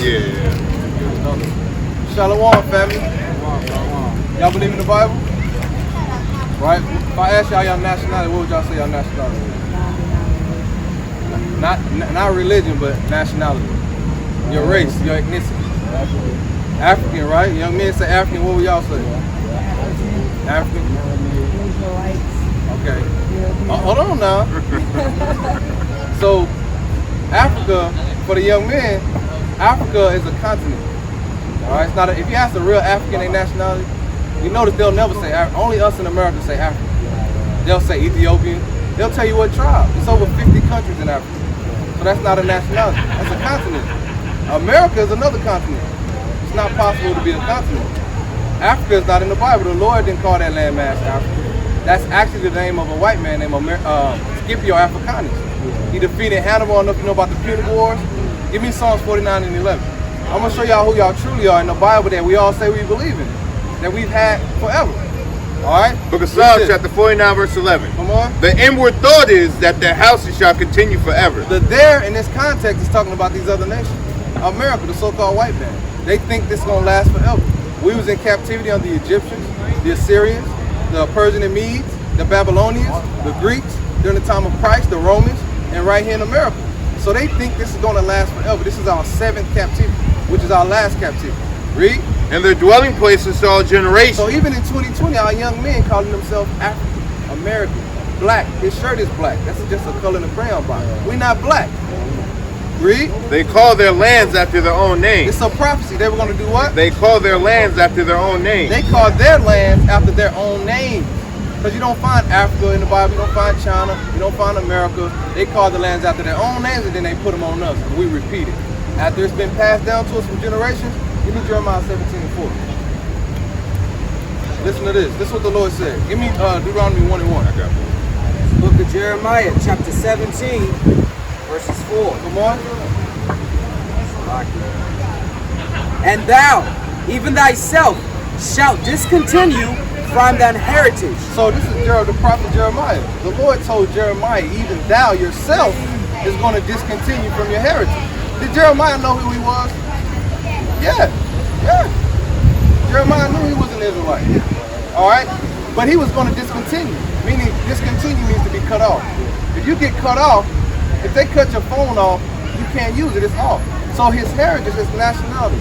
Yeah. Shalom, family. Y'all believe in the Bible? Right? If I ask y'all nationality, what would y'all say y'all nationality is? Not religion, but nationality. Your race, your ethnicity. African, right? Young men say African, what would y'all say? African? Okay. Hold on now. So, Africa, for the young men, Africa is a continent. Alright, it's not if you ask a real African their nationality, you notice they'll never say African. Only us in America say African. They'll say Ethiopian. They'll tell you what tribe. It's over 50 countries in Africa. So that's not a nationality. That's a continent. America is another continent. It's not possible to be a continent. Africa is not in the Bible. The Lord didn't call that landmass Africa. That's actually the name of a white man named Scipio Africanus. He defeated Hannibal. I don't know if you know about the Punic Wars. Give me Psalms 49 and 11. I'm going to show y'all who y'all truly are in the Bible that we all say we believe in, that we've had forever. All right? Book of Psalms, chapter 49, verse 11. Come on. The inward thought is that their houses shall continue forever. The there in this context is talking about these other nations. America, the so-called white man. They think this is going to last forever. We was in captivity under the Egyptians, the Assyrians, the Persian and Medes, the Babylonians, the Greeks, during the time of Christ, the Romans, and right here in America. So they think this is going to last forever. This is our 7th captivity, which is our last captivity. Read. And their dwelling places to all generations. So even in 2020, our young men calling themselves African, American, black. His shirt is black. That's just a color in the crayon box. We're not black. Read. They call their lands after their own name. It's a prophecy. They were going to do what? They call their lands after their own name. They call their lands after their own names. Because you don't find Africa in the Bible, you don't find China, you don't find America. They call the lands after their own names and then they put them on us. And we repeat it. After it's been passed down to us from generations, give me Jeremiah 17 and 4. Listen to this. This is what the Lord said. Give me Deuteronomy 1 and 1. I got it. Book of Jeremiah, chapter 17, verses 4. Come on. And thou, even thyself, shalt discontinue from thine heritage. So this is the prophet Jeremiah. The Lord told Jeremiah, even thou yourself is going to discontinue from your heritage. Did Jeremiah know who he was? Yeah. Jeremiah knew he was an Israelite. All right? But he was going to discontinue. Meaning discontinue means to be cut off. If you get cut off, if they cut your phone off, you can't use it. It's off. So his heritage, his nationality,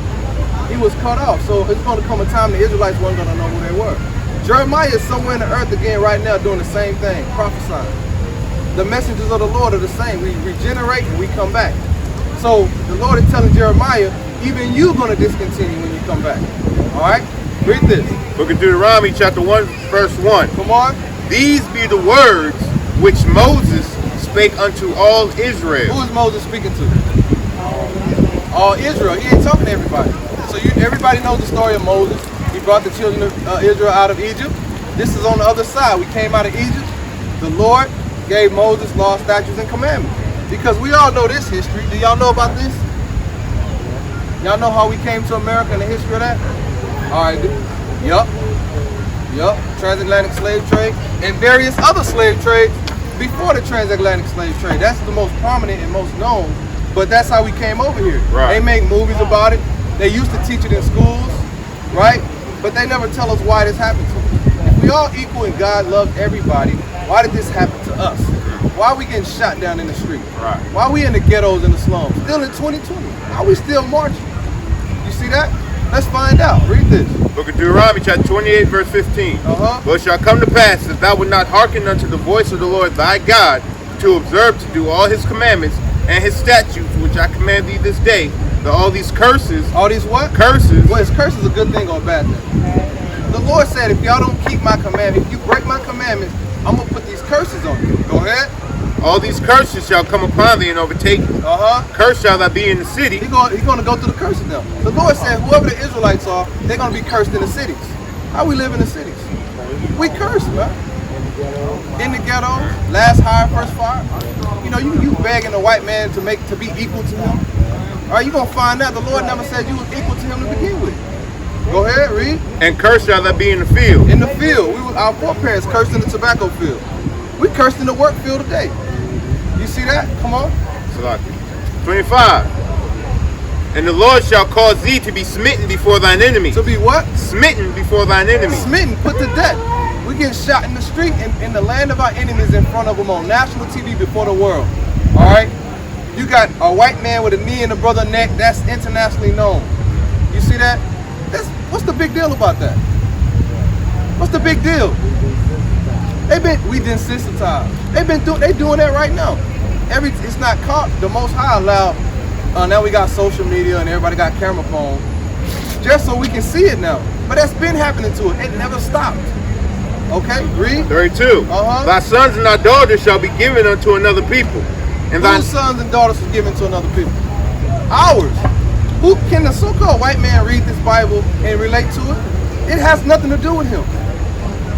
he was cut off. So it's going to come a time the Israelites weren't going to know who they were. Jeremiah is somewhere in the earth again right now doing the same thing, prophesying. The messengers of the Lord are the same. We regenerate and we come back. So the Lord is telling Jeremiah, even you're going to discontinue when you come back. All right? Read this. Book of Deuteronomy, chapter 1, verse 1. Come on. These be the words which Moses spake unto all Israel. Who is Moses speaking to? All Israel. He ain't talking to everybody. So everybody knows the story of Moses. He brought the children of Israel out of Egypt. This is on the other side. We came out of Egypt. The Lord gave Moses law, statutes, and commandments. Because we all know this history. Do y'all know about this? Y'all know how we came to America and the history of that? All right. Yup. Transatlantic slave trade and various other slave trades before the transatlantic slave trade. That's the most prominent and most known. But that's how we came over here. Right. They make movies about it. They used to teach it in schools, right? But they never tell us why this happened to us. If we all equal and God loved everybody, why did this happen to us? Why are we getting shot down in the street? Right. Why are we in the ghettos and the slums? Still in 2020. Why are we still marching? You see that? Let's find out. Read this. Book of Deuteronomy, chapter 28, verse 15. But it shall come to pass, if thou wilt not hearken unto the voice of the Lord thy God, to observe to do all his commandments and his statutes, which I command thee this day, all these curses. All these what? Curses. Well, is curses a good thing or a bad thing? The Lord said, if y'all don't keep my commandments, if you break my commandments, I'm going to put these curses on you. Go ahead. All these curses shall come upon thee and overtake thee. Cursed shall thou be in the city. He's going to go through the curses now. The Lord said, whoever the Israelites are, they're going to be cursed in the cities. How we live in the cities? We curse, man. In the ghetto, last hire, first fire. You know, you begging a white man to be equal to him. All right, you're going to find out the Lord never said you was equal to him to begin with. Go ahead, read. And cursed shall thou be in the field. In the field. Our foreparents cursed in the tobacco field. We cursed in the work field today. You see that? Come on. 25. And the Lord shall cause thee to be smitten before thine enemies. To be what? Smitten before thine enemies. Smitten, put to death. We get shot in the street in the land of our enemies in front of them on national TV before the world. All right? You got a white man with a knee in the brother's neck. That's internationally known. You see that? What's the big deal about that? What's the big deal? We desensitized. They doing that right now. It's not caught. The Most High allowed. Now we got social media and everybody got camera phone, just so we can see it now. But that's been happening to it. It never stopped. Okay, read. 32. Thy sons and thy daughters shall be given unto another people. And Whose sons and daughters was given to another people? Ours. Who can the so-called white man read this Bible and relate to it? It has nothing to do with him.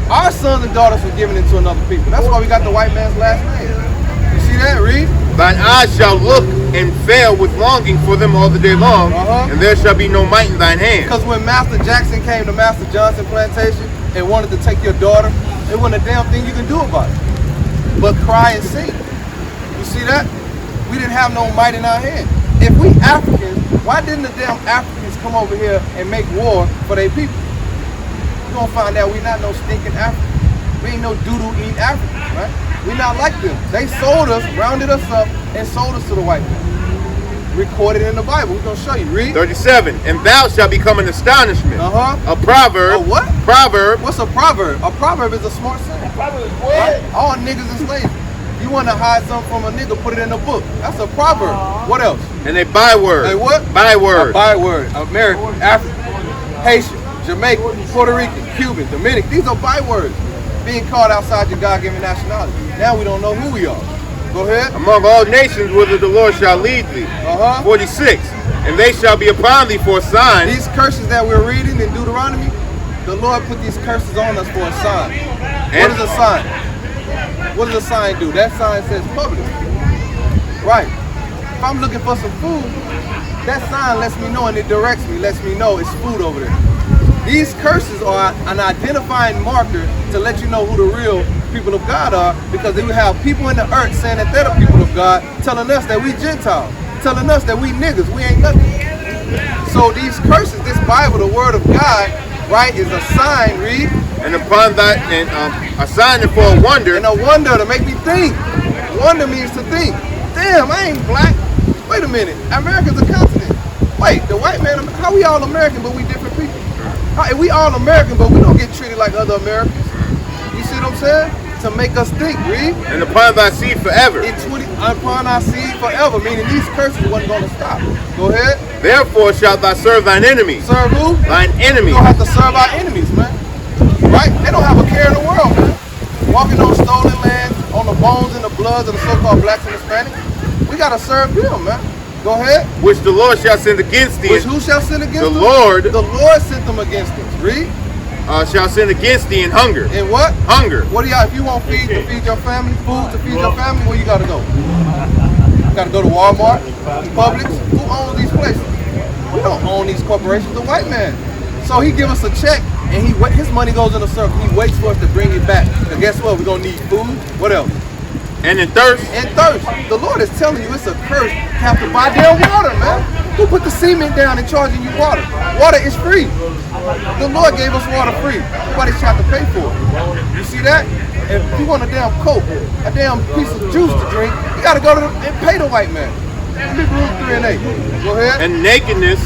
Our sons and daughters were given into another people. That's why we got the white man's last name. You see that? Read. Thine eyes shall look and fail with longing for them all the day long, and there shall be no might in thine hand. Because when Master Jackson came to Master Johnson Plantation and wanted to take your daughter, there wasn't a damn thing you can do about it but cry and sing. You see that? We didn't have no might in our hand. If we Africans, why didn't the damn Africans come over here and make war for their people? You're going to find out we're not no stinking Africans. We ain't no doo-doo eating Africans, right? We're not like them. They sold us, rounded us up, and sold us to the white man. Recorded in the Bible. We're going to show you. Read. 37. And thou shalt become an astonishment. A proverb. A what? Proverb. What's a proverb? A proverb is a smart saying. Right? All niggas is slaves. You want to hide something from a nigga, put it in a book. That's a proverb. What else? And a byword. A what? Byword. A byword. American, African, Haitian, Jamaican, Puerto Rican, Cuban, Dominican. These are bywords being called outside your God-given nationality. Now we don't know who we are. Go ahead. Among all nations whither the Lord shall lead thee. 46. And they shall be upon thee for a sign. These curses that we're reading in Deuteronomy, the Lord put these curses on us for a sign. What is a sign? What does a sign do? That sign says public. Right. If I'm looking for some food, that sign lets me know and it directs me, lets me know it's food over there. These curses are an identifying marker to let you know who the real people of God are, because they will have people in the earth saying that they're the people of God, telling us that we Gentiles, telling us that we niggas, we ain't nothing. So these curses, this Bible, the word of God, right, is a sign, read. And upon that, and a sign for a wonder. And a wonder to make me think. Wonder means to think. Damn, I ain't black. Wait a minute, America's a continent. Wait, the white man, how we all American but we different people? How, we all American but we don't get treated like other Americans? You see what I'm saying? To make us think, read. And upon thy seed forever. Upon our seed forever, meaning these curses wasn't going to stop. Go ahead. Therefore shalt thou serve thine enemies. Serve who? Thine enemies. We don't have to serve our enemies, man. Right? They don't have a care in the world, man. Walking on stolen land, on the bones and the bloods of the so-called blacks and Hispanics. We got to serve them, man. Go ahead. Which the Lord shall send against thee. Which who shall send against them? The Lord. The Lord sent them against us. Read. Shall send against thee in hunger. In what? Hunger. What do y'all, if you want food to feed your family, where you got to go? You got to go to Walmart, Publix. Who owns these places? We don't own these corporations. The white man. So he give us a check, and his money goes in a circle. He waits for us to bring it back. And guess what? We're going to need food. What else? And in thirst. And thirst. The Lord is telling you it's a curse to have to buy damn water, man. Who put the cement down and charging you water? Water is free. The Lord gave us water free. Nobody's trying to pay for it. You see that? If you want a damn Coke, a damn piece of juice to drink, you got to go to and pay the white man. Hebrews 3 and 8. Go ahead. And nakedness.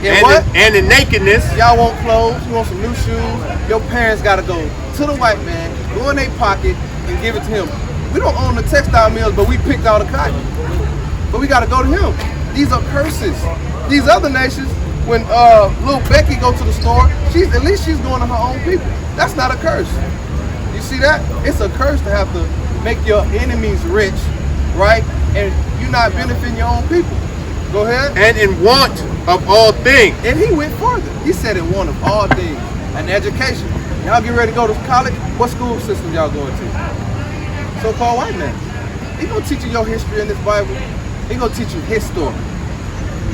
And what? And in nakedness. Y'all want clothes, you want some new shoes, your parents got to go to the white man, go in their pocket, and give it to him. We don't own the textile mills, but we picked all the cotton. But we got to go to him. These are curses. These other nations, when little Becky go to the store, at least she's going to her own people. That's not a curse. You see that? It's a curse to have to make your enemies rich, right? And you're not benefiting your own people. Go ahead. And in want of all things. And he went further. He said in want of all things. And education. Y'all get ready to go to college? What school system y'all going to? So-called white man. He gonna teach you your history in this Bible. He gonna teach you his story.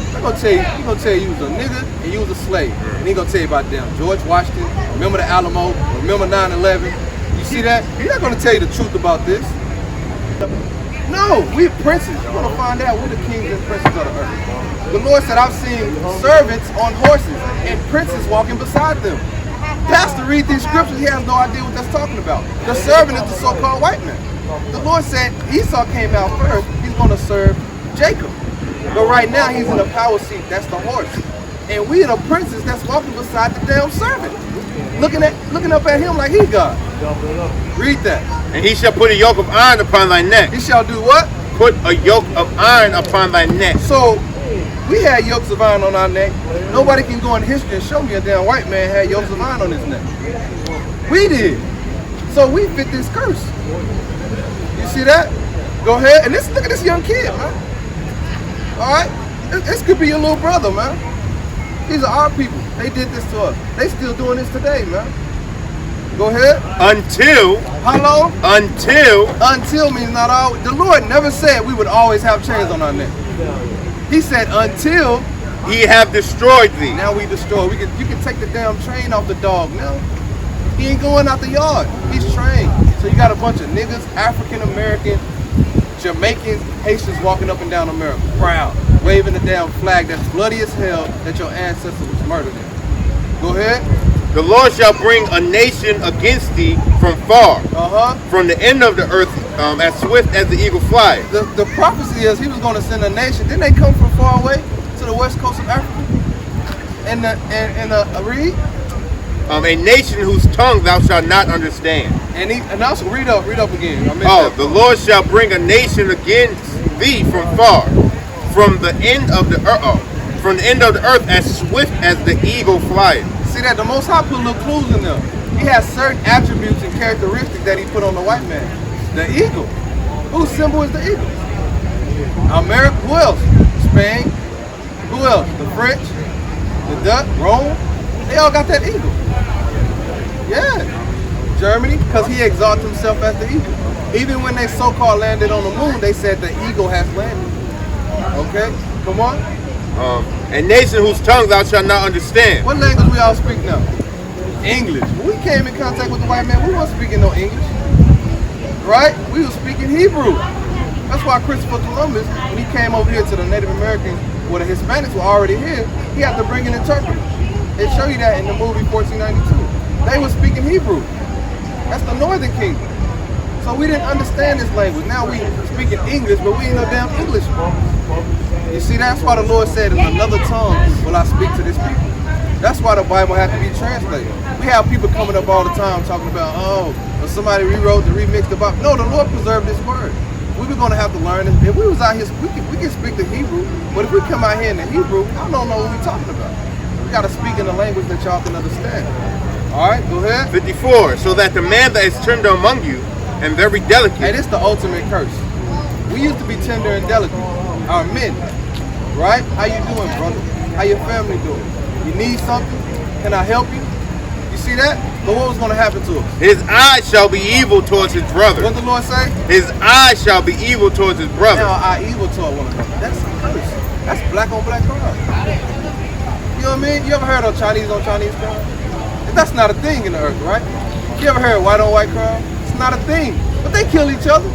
He gonna tell you was a nigga and you was a slave. And he gonna tell you about damn George Washington, remember the Alamo, remember 9/11. You see that? He's not gonna tell you the truth about this. No, we princes. You're going to find out we're the kings and princes of the earth. The Lord said, I've seen servants on horses and princes walking beside them. Pastor, read these scriptures. He has no idea what that's talking about. The servant is the so-called white man. The Lord said Esau came out first. He's going to serve Jacob. But right now, he's in a power seat. That's the horse. And we are the princes that's walking beside the damn servant. Looking up at him like he God. Read that. And he shall put a yoke of iron upon thy neck. He shall do what? Put a yoke of iron upon thy neck. So, we had yokes of iron on our neck. Nobody can go in history and show me a damn white man had yokes of iron on his neck. We did. So we fit this curse. You see that? Go ahead. And look at this young kid, man. Alright? This could be your little brother, man. These are our people. They did this to us. They still doing this today, man. Go ahead. Until. How long? Until. Until means not always. The Lord never said we would always have chains on our neck. He said until he have destroyed thee. Now we destroy. You can take the damn train off the dog now. He ain't going out the yard. He's trained. So you got a bunch of niggas, African American, Jamaicans, Haitians walking up and down America, proud, waving the damn flag that's bloody as hell that your ancestor was murdered in. Go ahead. The Lord shall bring a nation against thee from far, from the end of the earth, as swift as the eagle flies. The prophecy is he was going to send a nation. Didn't they come from far away to the west coast of Africa? And read. A nation whose tongue thou shalt not understand. And also read up again. The Lord shall bring a nation against thee from far, from the end of the earth, as swift as the eagle flieth. See that the Most High put little clues in there. He has certain attributes and characteristics that he put on the white man. The eagle. Whose symbol is the eagle? America. Who else? Spain. Who else? The French. The Dutch. Rome. They all got that eagle. Yeah. Germany, because he exalted himself as the eagle. Even when they so-called landed on the moon, they said the eagle has landed. Okay? Come on. A nation whose tongue thou shalt not understand. What language we all speak now? English. When we came in contact with the white man, we weren't speaking no English. Right? We were speaking Hebrew. That's why Christopher Columbus, when he came over here to the Native Americans, where the Hispanics were already here, he had to bring an interpreter. They show you that in the movie 1492. They were speaking Hebrew. That's the Northern Kingdom. So we didn't understand this language. Now we speaking English, but we ain't no damn English. You see, that's why the Lord said, in another tongue will I speak to this people. That's why the Bible had to be translated. We have people coming up all the time talking about, somebody rewrote and remixed the Bible. No, the Lord preserved this word. We were going to have to learn it. If we was out here, we can speak the Hebrew, but if we come out here in the Hebrew, I don't know what we're talking about. We got to speak in the language that y'all can understand. All right, go ahead. 54, so that the man that is tender among you and very delicate. Hey, this is the ultimate curse. We used to be tender and delicate. Our men, right? How you doing, brother? How your family doing? You need something? Can I help you? You see that? But what was going to happen to us? His eyes shall be evil towards his brother. What did the Lord say? His eyes shall be evil towards his brother. Now our evil toward one another. That's a curse. That's black on black crime. You know what I mean? You ever heard of Chinese on Chinese crime? That's not a thing in the earth, right? You ever heard of white on white crime? It's not a thing. But they kill each other.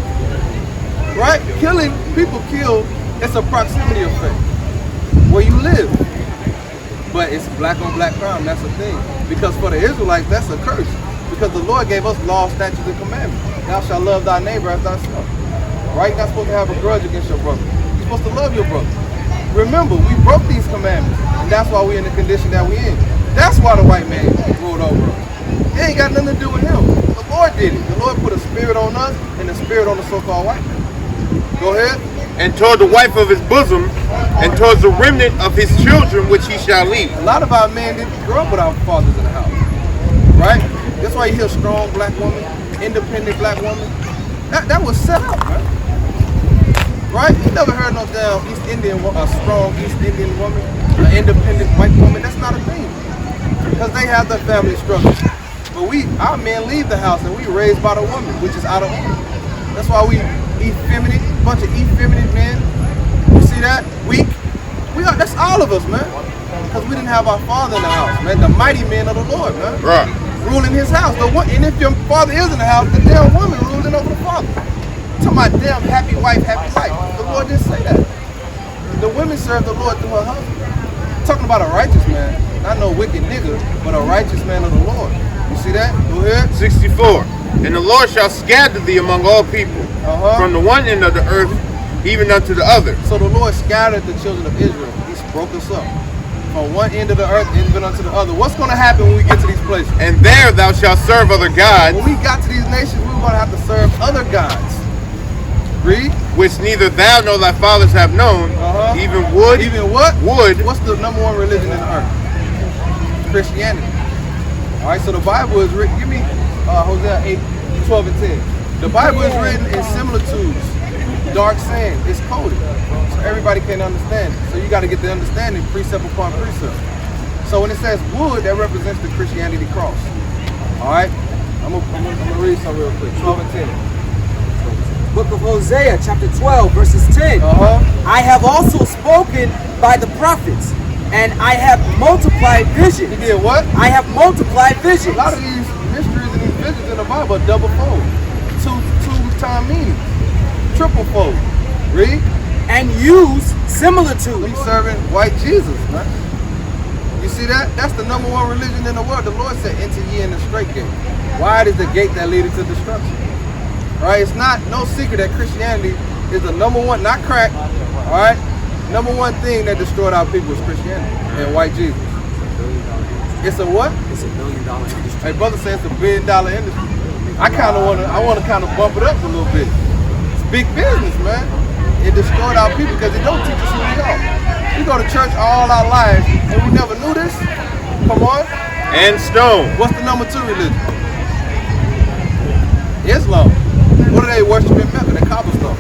Right? Killing, people kill, it's a proximity effect. Where you live. But it's black on black crime, that's a thing. Because for the Israelites, that's a curse. Because the Lord gave us laws, statutes, and commandments. Thou shalt love thy neighbor as thyself. Right? You're not supposed to have a grudge against your brother. You're supposed to love your brother. Remember, we broke these commandments. And that's why we're in the condition that we're in. That's why the white man ruled over us. It ain't got nothing to do with him. The Lord did it. The Lord put a spirit on us and a spirit on the so-called white man. Go ahead. And toward the wife of his bosom, and towards the remnant of his children, which he shall lead. A lot of our men didn't grow up with our fathers in the house, right? That's why you hear strong black woman, independent black woman. That was set up, man. Right? You never heard no damn East Indian, a strong East Indian woman, an independent white woman. That's not a thing, because they have their family structure. But our men leave the house and we raised by the woman, which is out of order. That's why we effeminate, bunch of effeminate men. You see that? Weak. That's all of us, man. Because we didn't have our father in the house, man. The mighty men of the Lord, man. Right. Ruling his house. And if your father is in the house, the damn woman ruling over the father. talking about them, happy wife, happy life. The Lord didn't say that. The women serve the Lord through her husband. I'm talking about a righteous man, not no wicked nigga, but a righteous man of the Lord. You see that? Go ahead. 64. And the Lord shall scatter thee among all people, from the one end of the earth even unto the other. So the Lord scattered the children of Israel. He's broke us up. From one end of the earth even unto the other. What's going to happen when we get to these places? And there thou shalt serve other gods, When we got to these nations, we were going to have to serve other gods. Read. which neither thou nor thy fathers have known, even wood. Even what? Wood. What's the number one religion in the earth? Christianity. All right, so the Bible is written. Give me Hosea 8, 12 and 10. The Bible is written in similitudes, dark saying. It's coded, so everybody can understand it. So you got to get the understanding precept upon precept. So when it says wood, that represents the Christianity cross. All right, I'm gonna read some real quick. 12 and 10. Book of Hosea, chapter 12, verses 10. I have also spoken by the prophets, and I have multiplied visions. He did what? I have multiplied visions. A lot of these mysteries and these visions in the Bible are double fold, two-time meanings, triple fold. Read. And use We similitudes. serving white Jesus, man. You see that? That's the number one religion in the world. The Lord said, enter ye in the straight gate. Wide is the gate that leadeth to destruction. Right? It's not no secret that Christianity is the number one, not crack, all right? Number one thing that destroyed our people is Christianity and white Jesus. It's a what? It's $1 billion industry. Hey, brother says it's $1 billion industry. I want to kind of bump it up a little bit. It's big business, man. It destroyed our people because it don't teach us who we are. We go to church all our lives and we never knew this. Come on. And stone. What's the number 2 religion? Islam. What do they worship in Mecca? They cobblestone.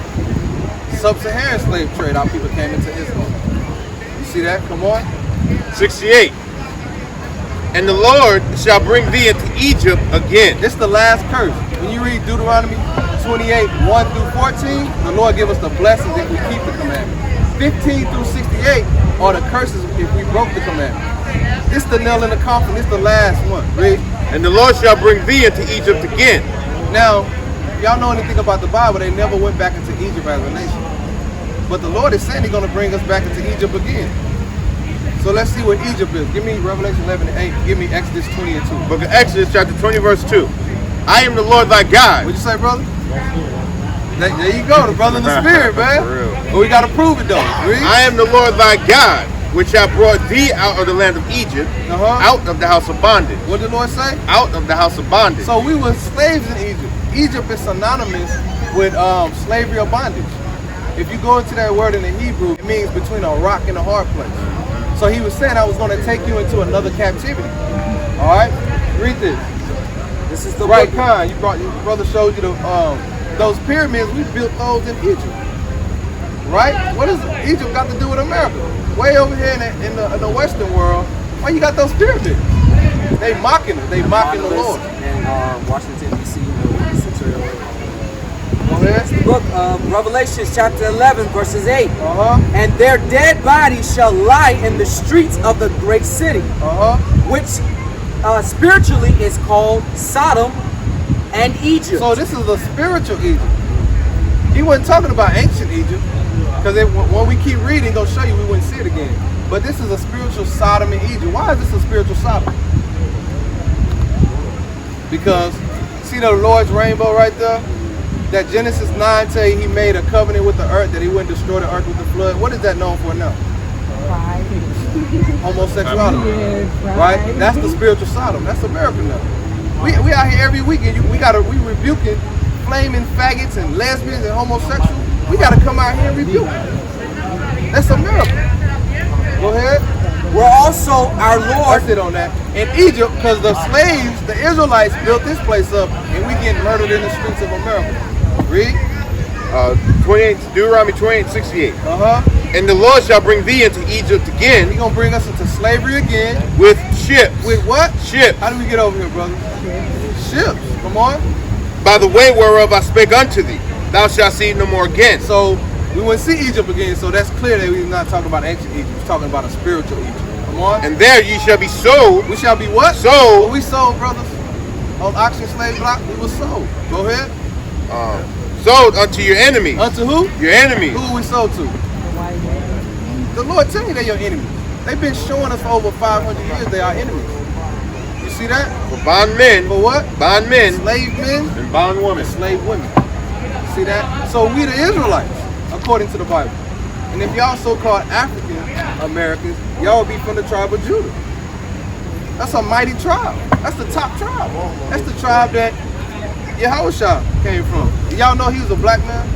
Sub-Saharan slave trade. Our people came into Islam. You see that? Come on. 68. And the Lord shall bring thee into Egypt again. This is the last curse. When you read Deuteronomy 28, 1 through 14, the Lord give us the blessings if we keep the commandments. 15 through 68 are the curses if we broke the commandments. This is the nail in the coffin. This is the last one. Read. And the Lord shall bring thee into Egypt again. Now, if y'all know anything about the Bible, they never went back into Egypt as a nation. But the Lord is saying he's going to bring us back into Egypt again. So let's see what Egypt is. Give me Revelation 11 and 8. Give me Exodus 20 and 2. Book of Exodus chapter 20 verse 2. I am the Lord thy God. What'd you say, brother? There you go, the brother in the spirit, man. For real. But we got to prove it, though. Read. I am the Lord thy God, which hath brought thee out of the land of Egypt, out of the house of bondage. What did the Lord say? Out of the house of bondage. So we were slaves in Egypt. Egypt is synonymous with slavery or bondage. If you go into that word in the Hebrew, it means between a rock and a hard place. So he was saying I was going to take you into another captivity. All right? Read this. This is the Right, book. Khan. Your brother showed you those pyramids. We built those in Egypt. Right? What does Egypt got to do with America? Way over here in the Western world, why you got those pyramids? They mocking it. They mocking the Lord. And Washington, D.C. Go ahead. Book of Revelation, chapter 11, verses 8. Uh-huh. And their dead bodies shall lie in the streets of the great city, Uh-huh. which spiritually is called Sodom and Egypt. So this is a spiritual Egypt. He wasn't talking about ancient Egypt, because when we keep reading, gonna show you we wouldn't see it again. But this is a spiritual Sodom and Egypt. Why is this a spiritual Sodom? Because see the Lord's rainbow right there? That Genesis 9 tell you he made a covenant with the earth that he wouldn't destroy the earth with the flood. What is that known for now? Homosexuality. Right? That's the spiritual Sodom. That's America now. We out here every weekend. We rebuking flaming faggots and lesbians and homosexuals. We gotta come out here and rebuke it. That's America. Go ahead. We're also our Lord. That's it on that. In Egypt, because the slaves, the Israelites built this place up, and we get murdered in the streets of America. Read. 28, Deuteronomy 28, 68. And the Lord shall bring thee into Egypt again. He's gonna bring us into slavery again. With ships. With what? Ships. How do we get over here, brother? Ships. Come on. By the way whereof I spake unto thee, thou shalt see no more again. So we wouldn't see Egypt again. So that's clear that we're not talking about ancient Egypt. We're talking about a spiritual Egypt. Come on. And there ye shall be sold. We shall be what? Sold. What we sold, brothers. On auction slave block, we were sold. Go ahead. sold unto your enemies. Unto who? Your enemies. Who we sold to? The Lord tell you they're your enemies. They've been showing us for over 500 years they are enemies. You see that? For bondmen. For what? Bondmen. Slave men. And bondwomen. Slave women. See that? So we the Israelites, according to the Bible. And if y'all so-called African Americans, y'all would be from the tribe of Judah. That's a mighty tribe. That's the top tribe. That's the tribe that Yahushua came from. Y'all know he was a black man?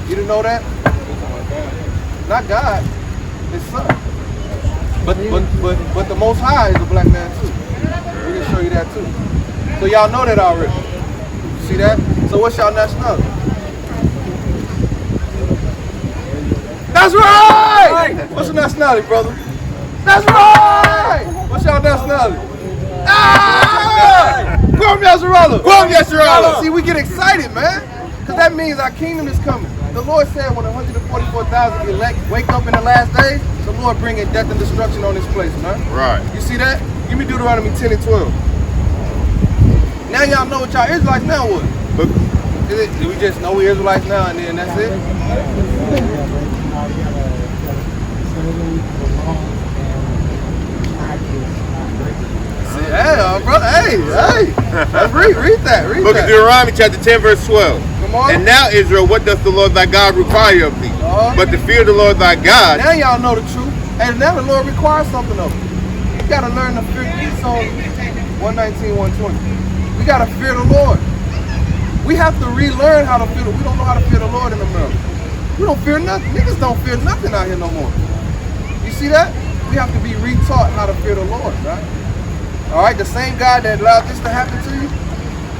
You didn't know that? Not God, his son. But the Most High is a black man too. We can show you that too. So y'all know that already. See that? So what's y'all nationality? That's right! What's your nationality, brother? That's right! What's y'all nationality? Ah! Kwam Yasharala! Kwam Yasharala! See, we get excited, man. Because that means our kingdom is coming. The Lord said when 144,000 elect wake up in the last days, the Lord bringing death and destruction on this place, man. Right. You see that? Give me Deuteronomy 10 and 12. Now y'all know what y'all Israelites now what? Do we just know we Israelites now and then that's it? Hey, brother, hey. Let's read that. Book of Deuteronomy chapter 10 verse 12. Come on. And now Israel, what doth the Lord thy God require of thee? But to fear the Lord thy God. Now y'all know the truth. And now the Lord requires something of you. You gotta learn to fear. It's on 119, 120. We gotta fear the Lord. We have to relearn how to fear. We don't know how to fear the Lord in America. We don't fear nothing. Niggas don't fear nothing out here no more. You see that? We have to be retaught how to fear the Lord, right? All right, the same God that allowed this to happen to you,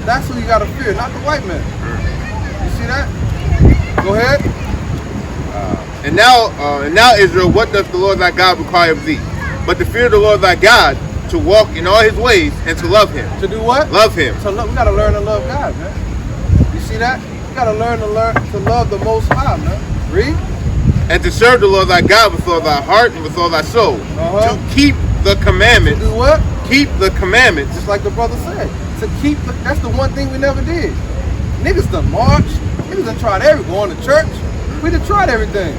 that's who you gotta fear, not the white man. You see that? Go ahead. And now Israel, what doth the Lord thy God require of thee? But to fear the Lord thy God, to walk in all his ways, and to love him. To do what? Love him. We gotta learn to love God, man. You see that? You gotta learn to love the Most High, man. Read. And to serve the Lord thy God with all thy heart and with all thy soul. To keep the commandments. To do what? Keep the commandments. Just like the brother said. To keep that's the one thing we never did. Niggas done marched. Niggas done tried going to church. We done tried everything.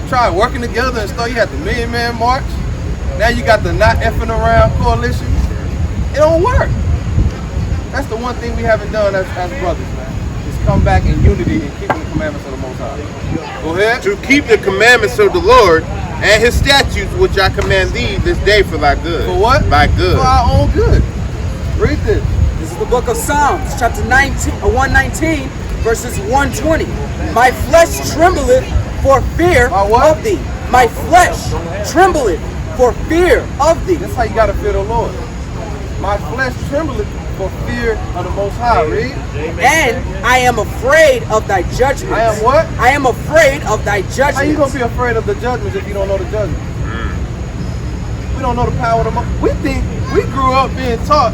Tried working together and stuff. You had the Million Man March. Now you got the Not Effing Around Coalition. It don't work. That's the one thing we haven't done as brothers, man. Is come back in unity and keeping the commandments of the Most High. Go ahead. To keep the commandments of the Lord and his statutes which I command thee this day for thy good. For what? Thy good. For our own good. Read this. This is the book of Psalms, chapter 119, verses 120. My flesh trembleth for fear of thee. My flesh trembleth for fear of thee. That's how you gotta fear the Lord. My flesh trembleth for fear of the Most High. Read. And I am afraid of thy judgments. I am what? I am afraid of thy judgments. How you gonna be afraid of the judgments if you don't know the judgments? We don't know the power of the Most. We think we grew up being taught.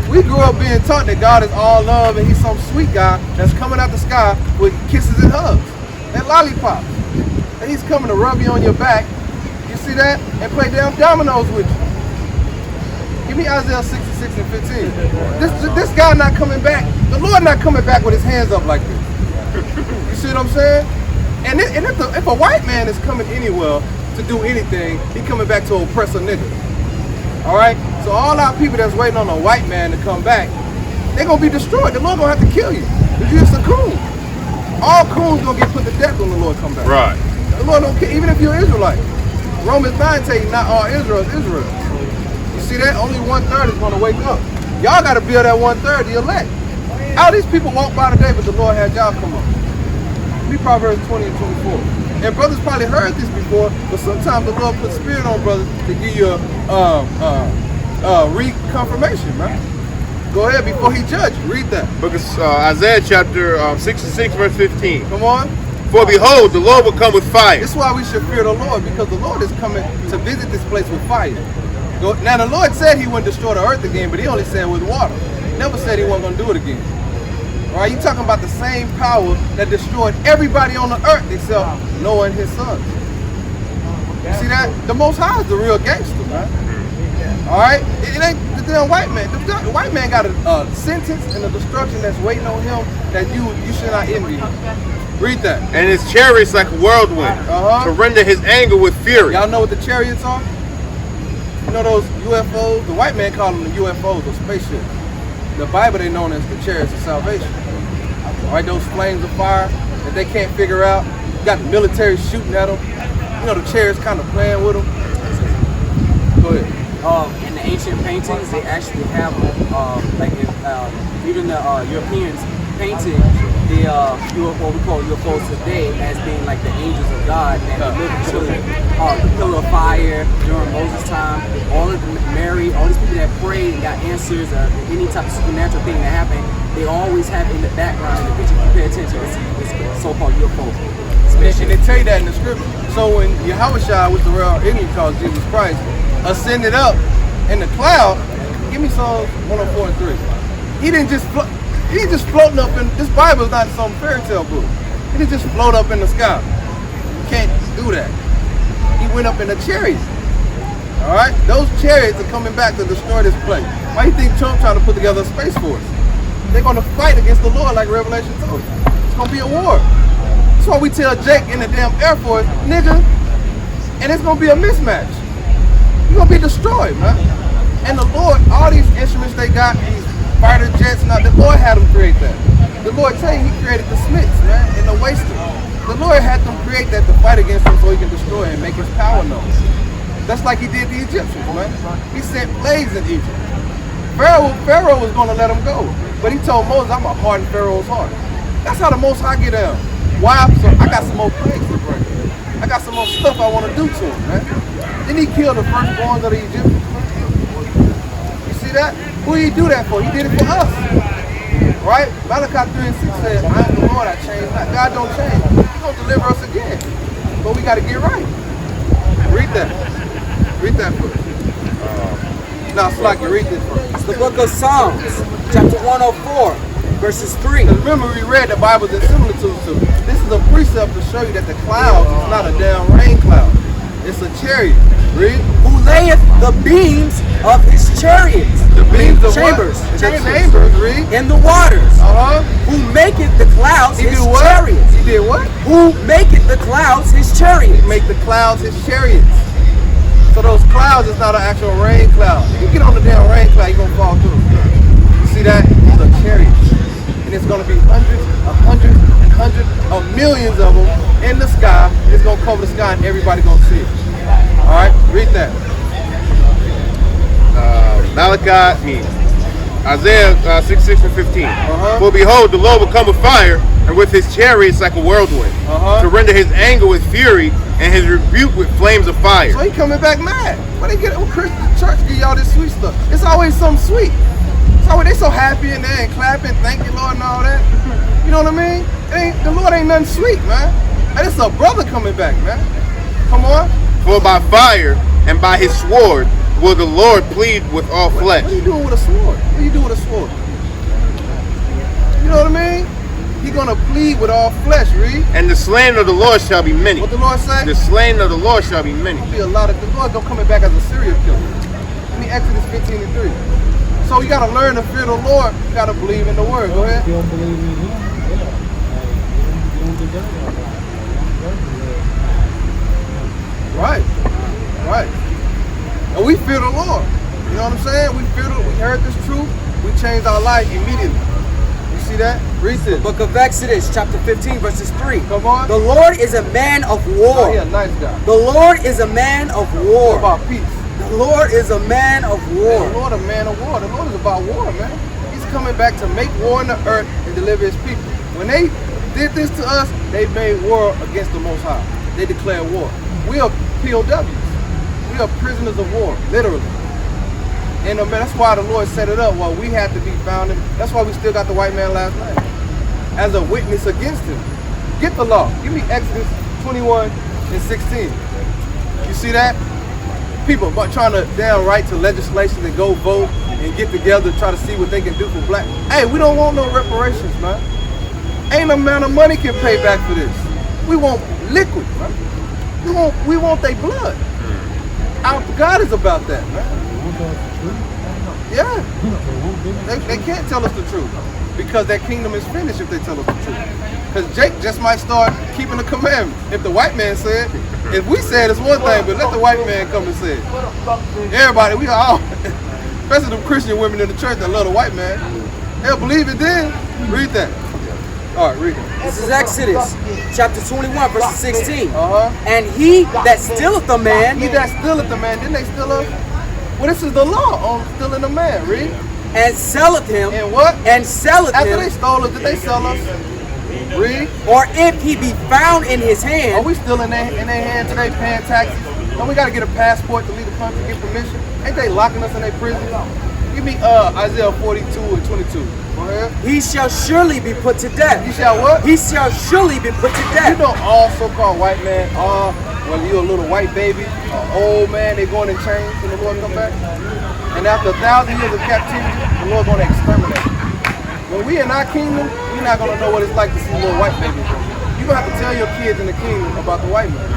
We grew up being taught that God is all love and he's some sweet guy that's coming out the sky with kisses and hugs and lollipops. And he's coming to rub you on your back. You see that? And play damn dominoes with you. Give me Isaiah 66 and 15. This guy not coming back. The Lord not coming back with his hands up like this. You see what I'm saying? And if a white man is coming anywhere to do anything, he coming back to oppress a nigga. All right? So all our people that's waiting on a white man to come back, they're going to be destroyed. The Lord going to have to kill you. Because you're just a coon. All coons going to get put to death when the Lord come back. Right. The Lord don't care, even if you're Israelite. Romans 9 tell you not all Israel is Israel. You see that? Only 1/3 is going to wake up. Y'all got to build that 1/3, the elect. All these people walk by today, but the Lord had y'all come up. Read Proverbs 20 and 24. And brothers probably heard this before, but sometimes the Lord puts spirit on brothers to give you a reconfirmation, right? Go ahead before he judge you. Read that. Book of Isaiah chapter 66 verse 15. Come on. For behold, the Lord will come with fire. This is why we should fear the Lord, because the Lord is coming to visit this place with fire. Now the Lord said he wouldn't destroy the earth again, but he only said with water. He never said he wasn't going to do it again. All right, you talking about the same power that destroyed everybody on the earth except Noah and his sons. You see that? The Most High is the real gangster, man. All right, it ain't damn white man. The white man got a sentence and a destruction that's waiting on him that you should not envy him. Read that. And his chariots like a whirlwind, to render his anger with fury. Y'all know what the chariots are? You know those UFOs? The white man called them the UFOs, those spaceships. The Bible they known as the chariots of salvation. All right, those flames of fire that they can't figure out. You got the military shooting at them. You know the chariots kind of playing with them. Go ahead. In the ancient paintings, they actually have even the Europeans painted the what we call UFOs today as being like the angels of God, and literally the pillar of fire during Moses' time. All of Mary, all these people that prayed and got answers, any type of supernatural thing that happened, they always have in the background in the picture. If you pay attention, it's so-called UFO. And they tell you that in the scripture. So when Yahushua, which the real Indian calls Jesus Christ, ascended up in the cloud, give me Psalms 104 and 3. He didn't just floating up in, this Bible is not some fairy tale book. He didn't just float up in the sky. You can't do that. He went up in a chariot. All right? Those chariots are coming back to destroy this place. Why do you think Trump trying to put together a space force? They're going to fight against the Lord like Revelation told us. It's going to be a war. That's why we tell Jake in the damn Air Force, nigga, and it's going to be a mismatch. You're going to be destroyed, man. And the Lord, all these instruments they got, these fighter jets, now the Lord had them create that. The Lord tell you, he created the Smiths, man, and the Waster. The Lord had them create that to fight against them so he can destroy and make his power known. That's like he did the Egyptians, man. He sent plagues in Egypt. Pharaoh was going to let them go. But he told Moses, I'm going to harden Pharaoh's heart. That's how the Most High get down. Why? So I got some more plagues to bring. I got some more stuff I want to do to him, man. Then he killed the firstborns of the Egyptians. You see that? Who did he do that for? He did it for us. Right? Malachi 3 and 6 says, I am the Lord, I change not. God don't change. He's going to deliver us again. But we got to get right. Read that. Read that book. Now, Slacky, read this book. It's the book of Psalms, chapter 104, verses 3. Remember, we read the Bible in similitudes too. This is a precept to show you that the clouds is not a damn rain cloud. It's a chariot. Read. Who layeth the beams of his chariots. The beams of chambers. What? The chambers. Read. In the waters. Who maketh the clouds he his did what? chariots. He did what? Who maketh the clouds his chariots. He make the clouds his chariots. So those clouds is not an actual rain cloud. You get on the damn rain cloud, you're gonna fall through. You see that? It's a chariot. And it's gonna be hundreds of millions of them in the sky. It's gonna cover the sky and everybody gonna see it. All right, read that. Isaiah 6:6-15. For behold, the Lord will come with fire, and with his chariots like a whirlwind, to render his anger with fury, and his rebuke with flames of fire. So he coming back mad. Why they get Christian church give y'all this sweet stuff? It's always something sweet. So they so happy and they ain't clapping, thank you Lord and all that. You know what I mean? The Lord ain't nothing sweet, man. And it's a brother coming back, man. Come on. For by fire and by his sword will the Lord plead with all flesh. What are you doing with a sword? What do you do with a sword? You know what I mean? He gonna plead with all flesh, read. And the slain of the Lord shall be many. What the Lord say? The slain of the Lord shall be many. There'll be a lot of the Lord gonna coming back as a serial killer. I mean Exodus 15:3. So you gotta learn to fear the Lord. You gotta believe in the word. Go ahead. You don't believe in him? Right. Right. And we fear the Lord. You know what I'm saying? We heard this truth. We changed our life immediately. You see that? Read this. Book of Exodus, chapter 15, verses 3. Come on. The Lord is a man of war. Oh, he a nice guy. The Lord is a man of war. It's about peace. The Lord is a man of war. The Lord a man of war. The Lord is about war, man. He's coming back to make war on the earth and deliver his people. When they did this to us, they made war against the Most High. They declared war. We are POWs. We are prisoners of war, literally. And that's why the Lord set it up. Well, we had to be found. That's why we still got the white man last night as a witness against him. Get the law. Give me Exodus 21:16. You see that? People trying to damn right to legislation and go vote and get together to try to see what they can do for black. Hey, we don't want no reparations, man. Ain't no amount of money can pay back for this. We want liquid, man. We want their blood. Our God is about that, man. Yeah. They can't tell us the truth because that kingdom is finished if they tell us the truth. Because Jake just might start keeping the commandments. If the white man said, if we said it's one thing, but let the white man come and say it. Everybody, we all, especially the Christian women in the church that love the white man, they'll believe it then. Read that. All right, read it. This is Exodus chapter 21, verse 16. Uh-huh. And he that stealeth a man, He that stealeth a man, didn't they steal us? Well, this is the law on stealing a man. Read. and selleth him, And what? and selleth After they him, stole us, did they sell us? Read. or if he be found in his Are hand, we still in their hand today paying taxes? Don't we got to get a passport to leave the country, get permission? Ain't they locking us in their prison? Give me Isaiah 42 and 22. Go ahead. he shall surely be put to death. You shall what? He shall surely be put to You death. know all so-called white men are, when you're a little white baby, an old man, they going in chains when the Lord come back. And after 1,000 years of captivity, the Lord going to exterminate them. When we in our kingdom, we're not going to know what it's like to see little white babies. You're going to have to tell your kids in the kingdom about the white man.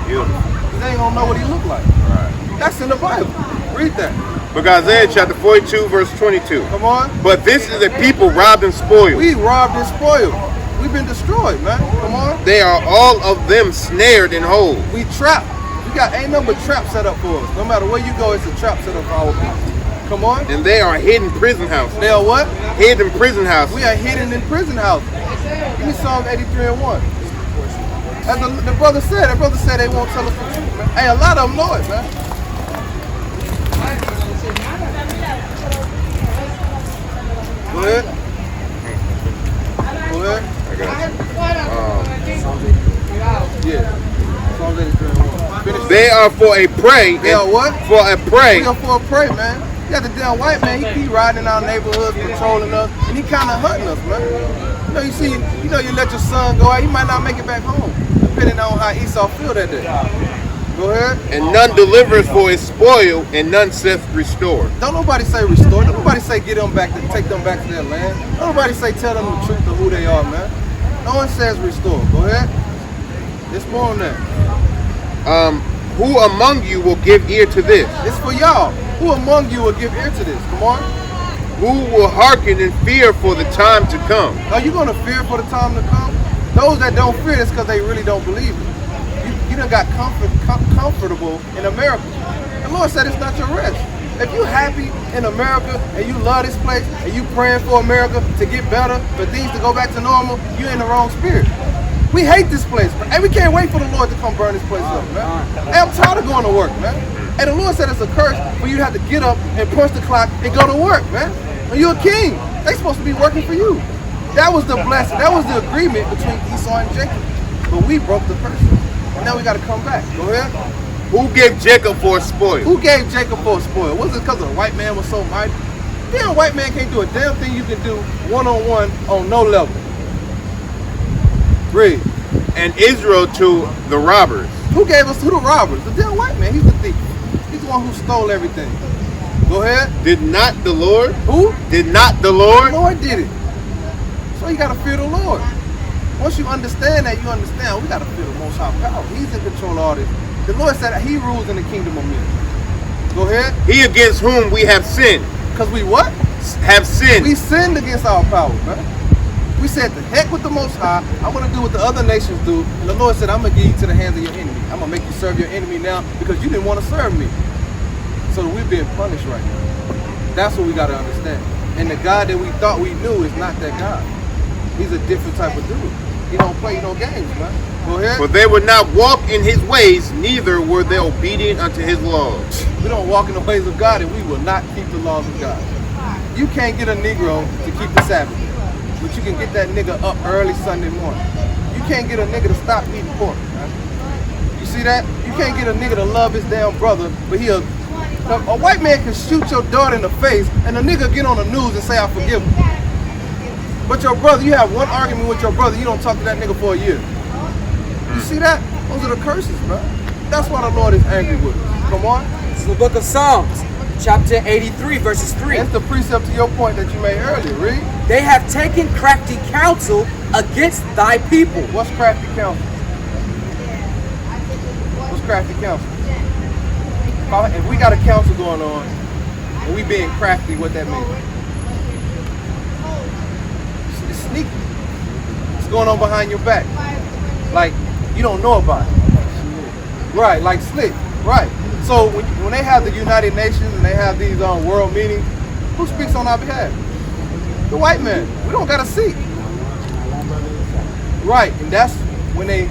Beautiful. They ain't going to know what he look like. Right. That's in the Bible. Read that. Book of Isaiah chapter 42 verse 22. Come on. But this is a people robbed and spoiled. We robbed and spoiled. We've been destroyed, man. Come on. They are all of them snared and hold. We trapped. We got ain't nothing but trap set up for us. No matter where you go, it's a trap set up for our people. Come on. And they are hidden prison houses. They are what? Hidden prison houses. We are hidden in prison houses. Give me Psalm 83 and 1. As the brother said they won't tell us the truth, man. Hey, a lot of them know it, man. Go ahead. Go ahead. I got you. Yeah. Psalm 83 and 1. Finish. They are for a prey. They are what? For a prey. We are for a prey, man. You got the damn white man, he be riding in our neighborhoods, patrolling us, and he kind of hunting us, man. You know, you let your son go out, he might not make it back home, depending on how Esau feel that day. Go ahead. And none delivers for his spoil, and none saith restore. Don't nobody say restore. Don't nobody say get them back, take them back to their land. Don't nobody say tell them the truth of who they are, man. No one says restore. Go ahead. It's more on that. Who among you will give ear to this? It's for y'all. Who among you will give ear to this? Come on. Who will hearken and fear for the time to come? Are you going to fear for the time to come? Those that don't fear, that's because they really don't believe it. You done got comfortable in America. The Lord said it's not your rest. If you happy in America and you love this place and you praying for America to get better, for things to go back to normal, you're in the wrong spirit. We hate this place, and we can't wait for the Lord to come burn this place up, man. Hey, I'm tired of going to work, man. And the Lord said it's a curse for you to have to get up and punch the clock and go to work, man. When you're a king, they supposed to be working for you. That was the blessing. That was the agreement between Esau and Jacob. But we broke the curse. Now we got to come back. Go ahead. Who gave Jacob for a spoil? Who gave Jacob for a spoil? Was it because the white man was so mighty? Damn, white man can't do a damn thing you can do one-on-one on no level. Read. And Israel to the robbers. Who gave us to the robbers? The damn white man. He's the thief. He's the one who stole everything. Go ahead. Did not the Lord? Who? Did not the The Lord? Lord did it. So you gotta fear the Lord. Once you understand that, you understand we gotta fear the Most High power. He's in control of all this. The Lord said that He rules in the kingdom of men. Go ahead. He against whom we have sinned. Cause we what? Have sinned. We sinned against our power, man. We said the heck with the Most High. I'm gonna do what the other nations do. And the Lord said, I'm gonna give you to the hands of your enemy. I'm gonna make you serve your enemy now because you didn't want to serve me. So we're being punished right now. That's what we gotta understand. And the God that we thought we knew is not that God. He's a different type of dude. He don't play no games, man. Go ahead. For they would not walk in his ways, neither were they obedient unto his laws. We don't walk in the ways of God, and we will not keep the laws of God. You can't get a Negro to keep the Sabbath, but you can get that nigga up early Sunday morning. You can't get a nigga to stop eating pork, man. You see that? You can't get a nigga to love his damn brother, but a white man can shoot your daughter in the face, and a nigga get on the news and say, I forgive him. But your brother, you have one argument with your brother, you don't talk to that nigga for a year. You see that? Those are the curses, bro. That's why the Lord is angry with us. Come on. This is the book of Psalms, chapter 83, verses 3. That's the precept to your point that you made earlier. Read. They have taken crafty counsel against thy people. What's crafty counsel? What's crafty counsel? If we got a council going on, And we being crafty, what that means. It's sneaky. It's going on behind your back. Like, you don't know about it. Right, like slick. Right. So when they have the United Nations and they have these world meetings, who speaks on our behalf? The white man. We don't got a seat. Right, and that's when they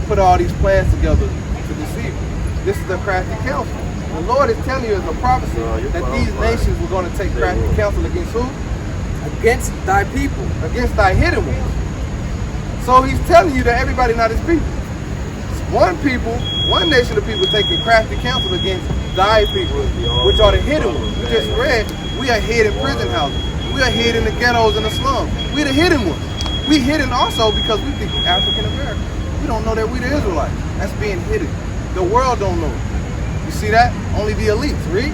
put all these plans together to deceive you. This is the crafty counsel. The Lord is telling you as a prophecy that these nations were going to take crafty counsel against who? Against thy people. Against thy hidden ones. So he's telling you that everybody not his people. One people, one nation of people taking crafty counsel against thy people, which are the hidden ones. We just read, we are hid in prison houses. We are hid in the ghettos and the slums. We're the hidden ones. We hidden also because we think we're African American. We don't know that we the Israelites. That's being hidden. The world don't know. You see that? Only the elites. Read.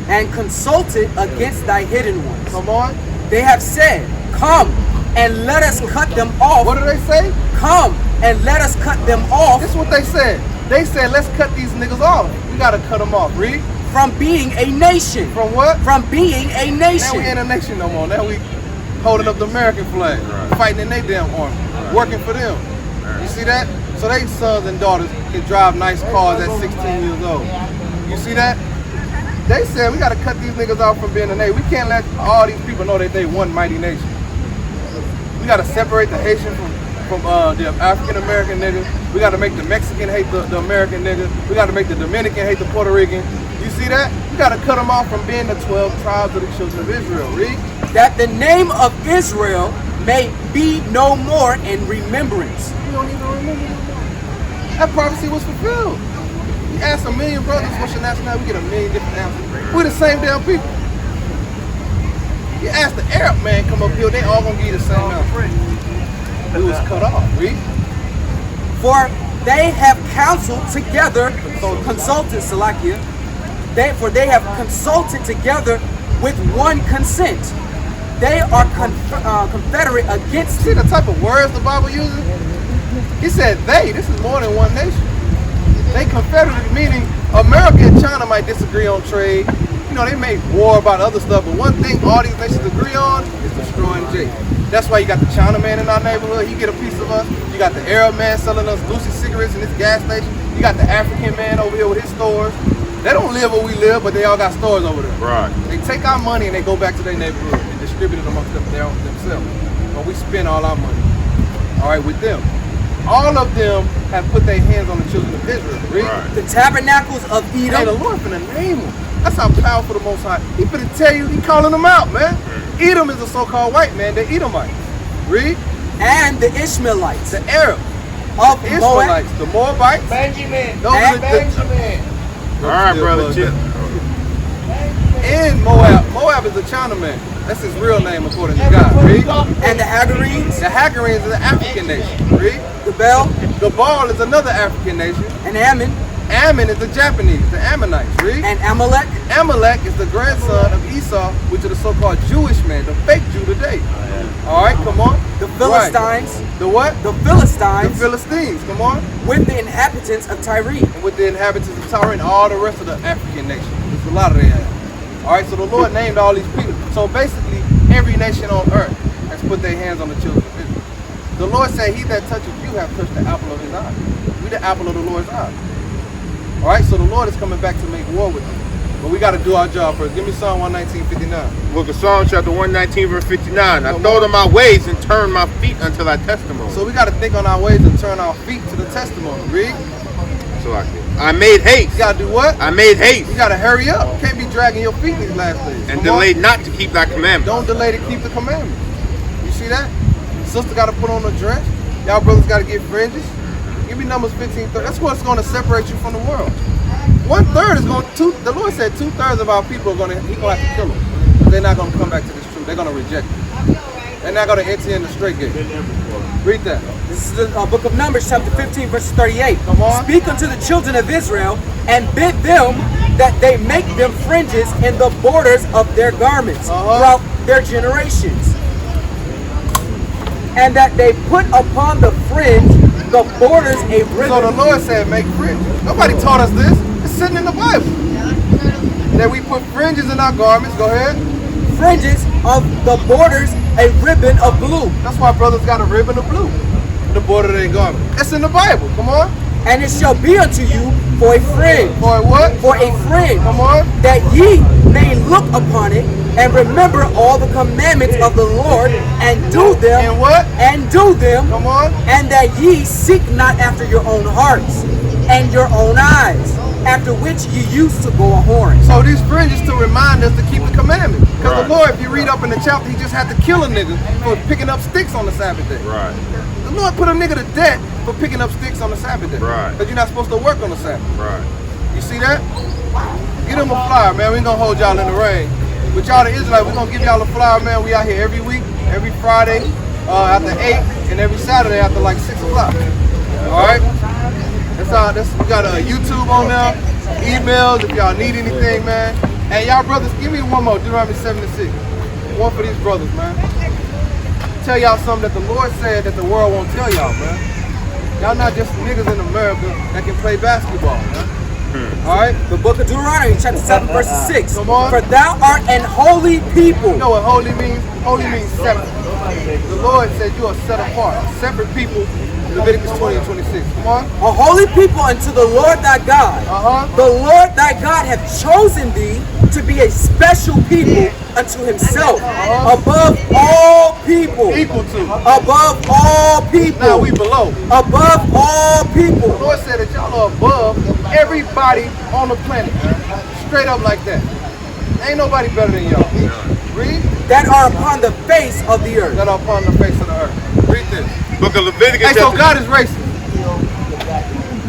And consulted against thy hidden ones. Come on. They have said, come and let us cut them off. What do they say? Come and let us cut them off. This is what they said. They said, let's cut these niggas off. We got to cut them off. Read. From being a nation. From what? From being a nation. Now we ain't a nation no more. Now we holding up the American flag, fighting in their damn army, working for them. You see that? So they sons and daughters can drive nice cars at 16 years old. You see that? They said we got to cut these niggas off from being a nation. We can't let all these people know that they one mighty nation. We got to separate the Haitian from the African American nigga. We got to make the Mexican hate the American nigga. We got to make the Dominican hate the Puerto Rican. You see that? You got to cut them off from being the 12 tribes of the children of Israel. Read. That the name of Israel may be no more in remembrance. You don't even remember that prophecy was fulfilled. You ask a million brothers what's your nationality, we get a million different answers. We're the same damn people. You ask the Arab man come up here, they all gonna give you the same answer. We was cut off. Read. For they have counseled together, consulted Salakia. For they have consulted together with one consent. They are confederate against. See the type of words the Bible uses? He said they. This is more than one nation. They confederate, meaning America and China might disagree on trade. You know, they make war about other stuff, but one thing all these nations agree on is destroying Jake. That's why you got the China man in our neighborhood. He get a piece of us. You got the Arab man selling us Lucy cigarettes in this gas station. You got the African man over here with his stores. They don't live where we live, but they all got stores over there. Right. They take our money and they go back to their neighborhood and distribute it amongst themselves. But we spend all our money. All right, with them. All of them have put their hands on the children of Israel. Right. The tabernacles of Edom. Hey, the Lord finna name them. That's how powerful the Most High. He finna tell you, he calling them out, man. Edom is a so-called white man. They're Edomites. Read. And the Ishmaelites. The Arabs. Of Israelites. Moab. The Moabites. Benjamin. Those are the Benjamin. All right, brother. Chip. And Moab. Moab is a Chinaman. That's his real name according to God. Read. And the Hagarenes. The Hagarenes is an African nation. Read. Gebal. Gebal is another African nation. And Ammon. Ammon is the Japanese, the Ammonites. Read. And Amalek. Amalek is the grandson of Esau, which are the so-called Jewish man, the fake Jew today. All right, come on. The Philistines. Right. The what? The Philistines. The Philistines. Come on. With the inhabitants of Tyre. And with the inhabitants of Tyre and all the rest of the African nations. There's a lot of them. All right, so the Lord named all these people. So basically, every nation on earth has put their hands on the children of Israel. The Lord said, he that touches you have touched the apple of his eye. We the apple of the Lord's eye. All right, so the Lord is coming back to make war with them. But we got to do our job first. Give me Psalm 119:59. Book of Psalms, chapter 119, verse 59. I thought of my ways and turned my feet unto thy testimony. So we got to think on our ways and turn our feet to the testimony. Read. So I made haste. You got to do what? I made haste. You got to hurry up. You can't be dragging your feet these last days. And delay not to keep thy commandments. Don't delay to keep the commandments. You see that? Sister got to put on a dress. Y'all brothers got to get fringes. Give me Numbers 15:30. That's what's going to separate you from the world. 1/3 is going to, the Lord said 2/3 of our people are going to, he's going to have to kill them. They're not going to come back to this truth. They're going to reject it. They're not going to enter in the straight gate. Read that. This is the book of Numbers, chapter 15, verse 38. Come on. Speak unto the children of Israel and bid them that they make them fringes in the borders of their garments throughout their generations. And that they put upon the fringe the borders a ribbon. So the Lord said make fringes. Nobody taught us this. It's sitting in the Bible. That we put fringes in our garments. Go ahead. Fringes of the borders, a ribbon of blue. That's why brothers got a ribbon of blue in the border of their garment. That's in the Bible. Come on. And it shall be unto you for a fringe. For a what? For a fringe. Come on. That ye may look upon it and remember all the commandments of the Lord and do them. And what? And do them. Come on. And that ye seek not after your own hearts and your own eyes, after which ye used to go a whoring. So these fringes to remind us to keep the commandments. Because the Lord, if you read up in the chapter, he just had to kill a nigga for picking up sticks on the Sabbath day. Right. The Lord put a nigga to death for picking up sticks on the Sabbath day. Right. Because you're not supposed to work on the Sabbath. Right. You see that? Get them a flyer, man. We ain't gonna hold y'all in the rain. With y'all the Israelites, we're gonna give y'all a flyer, man. We out here every week, every Friday after 8, and every Saturday after like 6 o'clock. Alright? We got a YouTube on there, emails if y'all need anything, man. And y'all brothers, give me one more, Deuteronomy 7:6. One for these brothers, man. Tell y'all something that the Lord said that the world won't tell y'all, man. Y'all not just niggas in America that can play basketball, man. Alright? The book of Deuteronomy, chapter 7, verse 6. Come on. For thou art an holy people. You know what holy means? Holy means separate. The Lord said you are set apart, separate people. Leviticus 20 and 26. Come on. A holy people unto the Lord thy God. The Lord thy God hath chosen thee to be a special people unto himself, above all people. Equal to. Above all people. Now we below. Above all people. The Lord said that y'all are above everybody on the planet. Straight up like that. Ain't nobody better than y'all. Read. That are upon the face of the earth. That are upon the face of the earth. Read this. Book of Leviticus. Hey, so God is racist.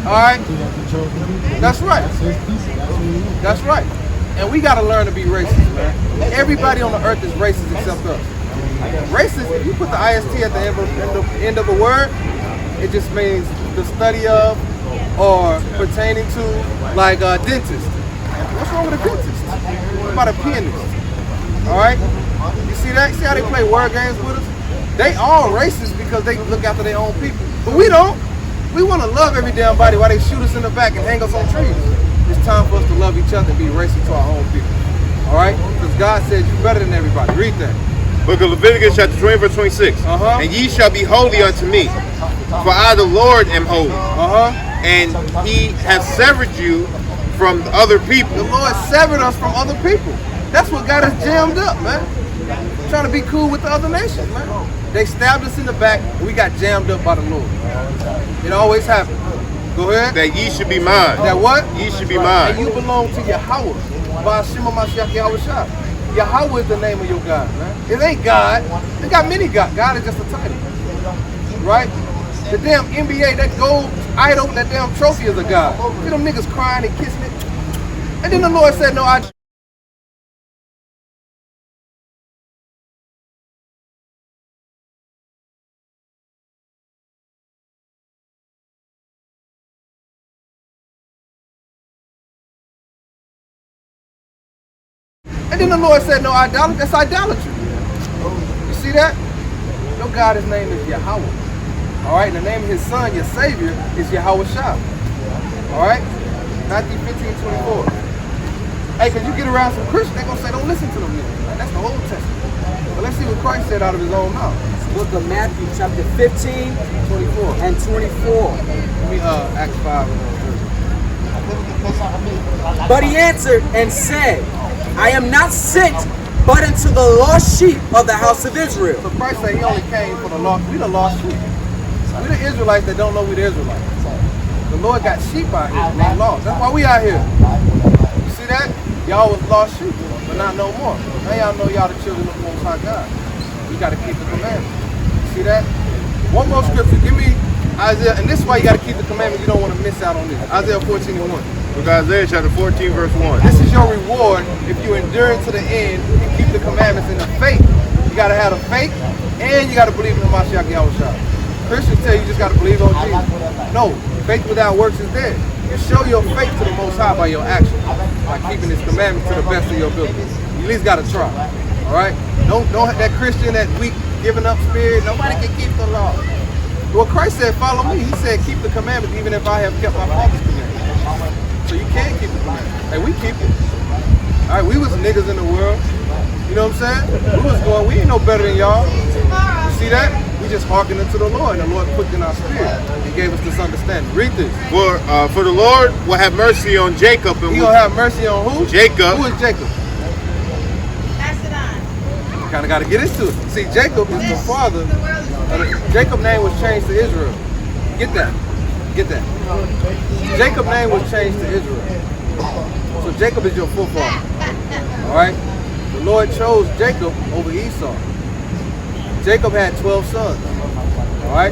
Alright? That's right. That's right. And we gotta learn to be racist, man. Everybody on the earth is racist except us. Racist, if you put the IST at the end of a word, it just means the study of or pertaining to, like a dentist. What's wrong with a dentist? What about a pianist? Alright? You see that? See how they play word games with us? They all racist because they look after their own people. But we don't. We want to love every damn body while they shoot us in the back and hang us on trees. It's time for us to love each other and be racist to our own people. Alright? Because God said you're better than everybody. Read that. Book of Leviticus chapter 20 verse 26. And ye shall be holy unto me, for I the Lord am holy. And he hath severed you from the other people. The Lord severed us from other people. That's what got us jammed up, man. Trying to be cool with the other nations, man. They stabbed us in the back and we got jammed up by the Lord. It always happens. Go ahead. That ye should be mine. That what? Ye should be mine. And you belong to Yahweh. Ba'ashima Mashiach Yahweh Shai. Yahweh is the name of your God, man. It ain't God. They got many gods. God is just a title. Right? The damn NBA, that gold idol, that damn trophy is a God. See them niggas crying and kissing it. And then the Lord said, no, I... And then the Lord said, no, idolatry, that's idolatry. You see that? Your God, his name is Yahweh. All right, and the name of his son, your savior, is Yahweh Shai. All right? Matthew 15:24. Hey, because you get around some Christians, they're going to say, don't listen to them niggas. Right? That's the Old Testament. But let's see what Christ said out of his own mouth. Book of Matthew, chapter 15, 24. and 24. Let me Acts 5. But he answered and said, I am not sent but unto the lost sheep of the house of Israel. So Christ said he only came for the lost. We the lost sheep. We the Israelites that don't know we the Israelites. The Lord got sheep out here, they lost. That's why we out here. You see that? Y'all was lost sheep, but not no more. Now y'all know y'all the children of the Most High God. We got to keep the commandments. You see that? One more scripture. Give me Isaiah, and this is why you got to keep the commandments. You don't want to miss out on this. Isaiah 14:1. Book of Isaiah chapter 14 verse 1. This is your reward if you endure to the end and keep the commandments in the faith. You got to have the faith and you got to believe in the Mashiach Yahweh Shai. Christians tell you just got to believe on Jesus. No, faith without works is dead. You show your faith to the Most High by your actions, by keeping His commandments to the best of your ability. You at least got to try. All right? Don't that Christian, that weak, giving up spirit. Nobody can keep the law. Well, Christ said, "Follow me." He said, "Keep the commandments, even if I have kept my Father's commandments." So you can keep the commandments. Hey, we keep it. All right, we was niggas in the world. You know what I'm saying? We ain't no better than y'all. You see that? We just hearkening to the Lord, and the Lord put in our spirit. He gave us this understanding. Read this. For the Lord will have mercy on Jacob. And He gonna have mercy on who? Jacob. Who is Jacob? Kind of got to get into it. See, Jacob is the father. Jacob's name was changed to Israel. Get that. Get that. Jacob's name was changed to Israel. So Jacob is your forefather. All right? The Lord chose Jacob over Esau. Jacob had 12 sons. All right?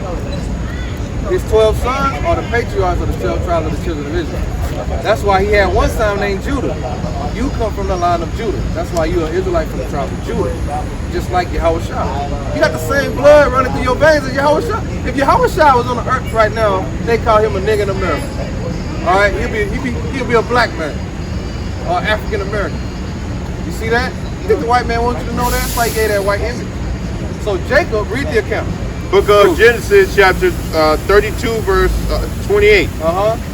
His 12 sons are the patriarchs of the 12 tribes of the children of Israel. That's why he had one son named Judah. You come from the line of Judah. That's why you're an Israelite from the tribe of Judah. Just like Yahushua. You got the same blood running through your veins as Yahushua. If Yahushua was on the earth right now, they call him a nigga in America. All right? He'll be a black man. Or African American. You see that? You think the white man wants you to know that? That's why he gave that white image. So Jacob, read the account. Book of Genesis, chapter 32, verse 28.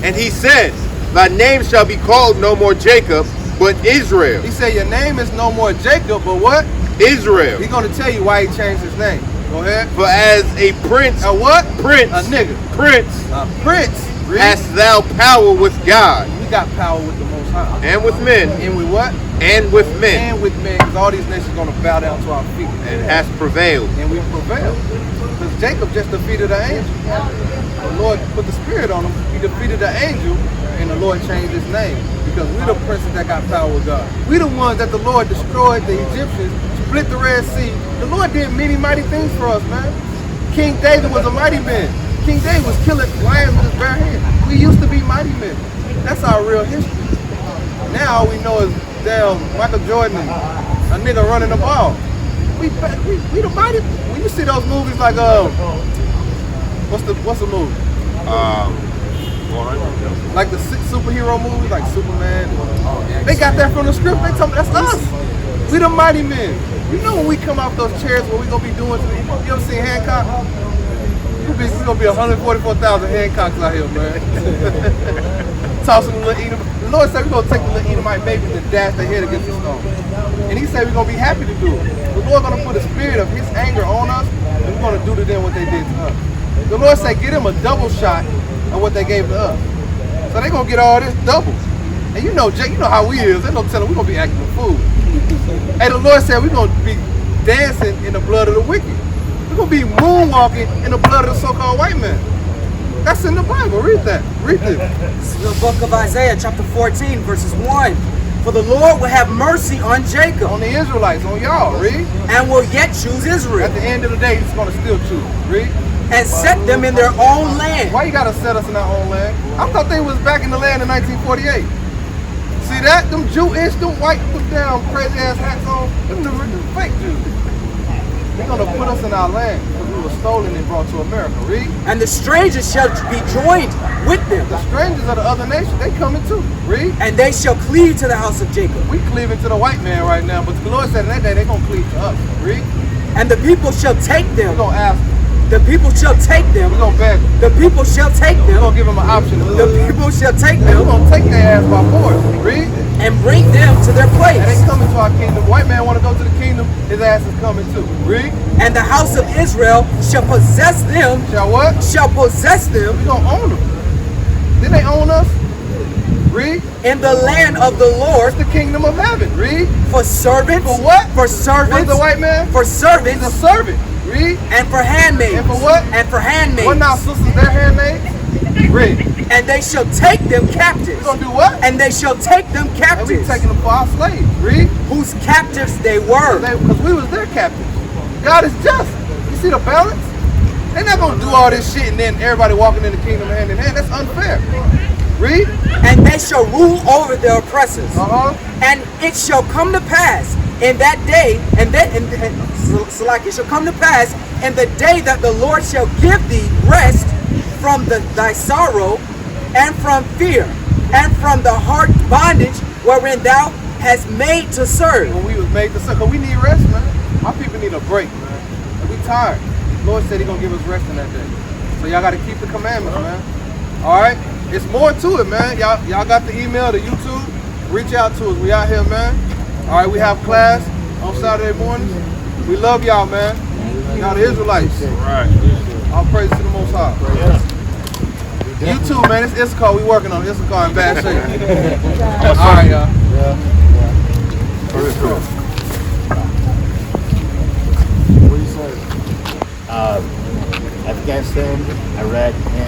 And he said, thy name shall be called no more Jacob, but Israel. He said, your name is no more Jacob, but what? Israel. He's going to tell you why he changed his name. Go ahead. For as a prince. A what? Prince. A nigga. Prince. A prince. Read. Hast thou power with God. We got power with the Most High. And with men. And with what? And with men. And with men. Because all these nations are going to bow down to our feet. And hast prevailed. And we prevailed. Because Jacob just defeated the angel. The Lord put the spirit on him. He defeated the angel. And the Lord changed his name. Because we're the princes that got power with God. We're the ones that the Lord destroyed the Egyptians, split the Red Sea. The Lord did many mighty things for us, man. King David was a mighty man. King David was killing lions with his bare hands. We used to be mighty men. That's our real history. Now all we know is damn Michael Jordan and a nigga running the ball. We the mighty. When you see those movies like what's the movie? Like the superhero movies, like Superman. They got that from the script. They tell me that's us. We the mighty men. You know when we come off those chairs, what we gonna be doing to the people? You ever seen Hancock? We gonna be 144,000 Hancocks out here, man. Tossing the little Edom. The Lord said we're gonna take the little Edomite babies and dash their head against the stone. And he said we're gonna be happy to do it. The Lord gonna put a spirit of his anger on us, and we're gonna do to them what they did to us. The Lord said get them a double shot of what they gave to us. So they gonna get all this double. And you know, Jake, you know how we is. There's no telling we're gonna be acting a fool. Hey, the Lord said we're gonna be dancing in the blood of the wicked. We're gonna be moonwalking in the blood of the so-called white man. That's in the Bible. Read that. Read this. This is the book of Isaiah, chapter 14, verses 1. For the Lord will have mercy on Jacob. On the Israelites, on y'all. Read. And will yet choose Israel. At the end of the day, he's gonna still choose. Read. And set them in their own land. Why you gotta set us in our own land? I thought they was back in the land in 1948. See that? Them Jewish, them white, them down crazy ass hats on, them the fake Jews. They're gonna put us in our land because we were stolen and brought to America. Read. And the strangers shall be joined with them. The strangers of the other nations, they coming too. Read. And they shall cleave to the house of Jacob. We cleaving to the white man right now, but the Lord said in that day they're gonna cleave to us. Read. And the people shall take them. We're gonna ask them. The people shall take them. We're gonna beg them. The people shall take We're them. gonna give them an option. The people shall take We're them gonna take their ass by force. Read. and bring them to their place. And they coming to our kingdom. White man want to go to the kingdom, his ass is coming too. Read. And the house of Israel shall possess them. Shall what? Shall possess them We gonna own them. Didn't they own us? Read. in the land of the Lord It's the kingdom of heaven. Read. for servants. For what? For servants. What's the white man? For He's servants a servant. Read. and for handmaids. And for what? And for handmaids. What now, sisters? Their handmaids. Read. And they shall take them captives. We gonna do what? And they shall take them And we captives. taking them for our slaves. Read. Whose captives they were. Because we was their captives. God is just. You see the balance? They're not gonna do all this shit and then everybody walking in the kingdom hand in hand. That's unfair. Read. And they shall rule over their oppressors. And it shall come to pass in that day, so like it shall come to pass in the day that the Lord shall give thee rest from thy sorrow and from fear and from the hard bondage wherein thou hast made to serve. When we was made to serve, because we need rest, man. Our people need a break, man. And we tired. The Lord said He's gonna give us rest in that day. So y'all gotta keep the commandments, man. Alright? It's more to it, man. Y'all got the email, the YouTube. Reach out to us. We out here, man. All right, we have class on Saturday mornings. We love y'all, man. Y'all the Israelites. Right. All praise to the Most High. You too, man. It's Issachar. We working on Issachar in bad shape. All right, y'all. Afghanistan, Iraq,